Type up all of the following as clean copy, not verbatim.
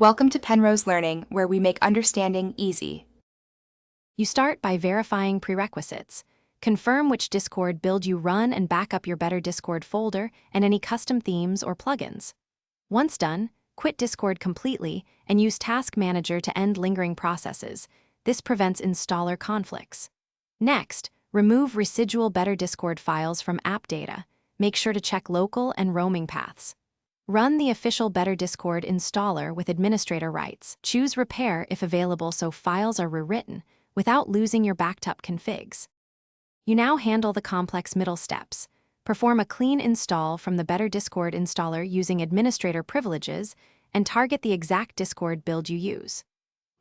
Welcome to Penrose Learning, where we make understanding easy. You start by verifying prerequisites. Confirm which Discord build you run and back up your Better Discord folder and any custom themes or plugins. Once done, quit Discord completely and use Task Manager to end lingering processes. This prevents installer conflicts. Next, remove residual Better Discord files from app data. Make sure to check local and roaming paths. Run the official Better Discord installer with administrator rights. Choose Repair if available so files are rewritten without losing your backed up configs. You now handle the complex middle steps. Perform a clean install from the Better Discord installer using administrator privileges and target the exact Discord build you use.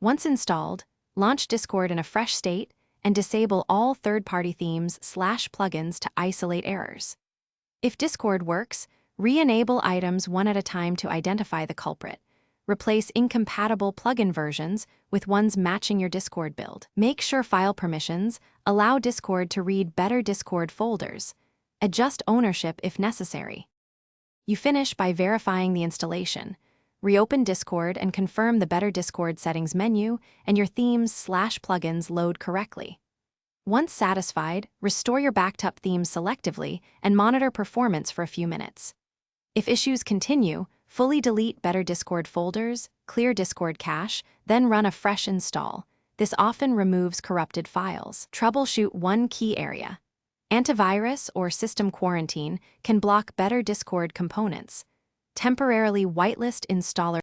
Once installed, launch Discord in a fresh state and disable all third-party themes/plugins to isolate errors. If Discord works, re-enable items one at a time to identify the culprit. Replace incompatible plugin versions with ones matching your Discord build. Make sure file permissions allow Discord to read Better Discord folders. Adjust ownership if necessary. You finish by verifying the installation. Reopen Discord and confirm the Better Discord settings menu and your themes/plugins load correctly. Once satisfied, restore your backed up themes selectively and monitor performance for a few minutes. If issues continue, fully delete Better Discord folders, clear Discord cache, then run a fresh install. This often removes corrupted files. Troubleshoot one key area. Antivirus or system quarantine can block Better Discord components. Temporarily whitelist installer.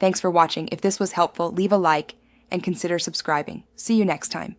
Thanks for watching. If this was helpful, leave a like and consider subscribing. See you next time.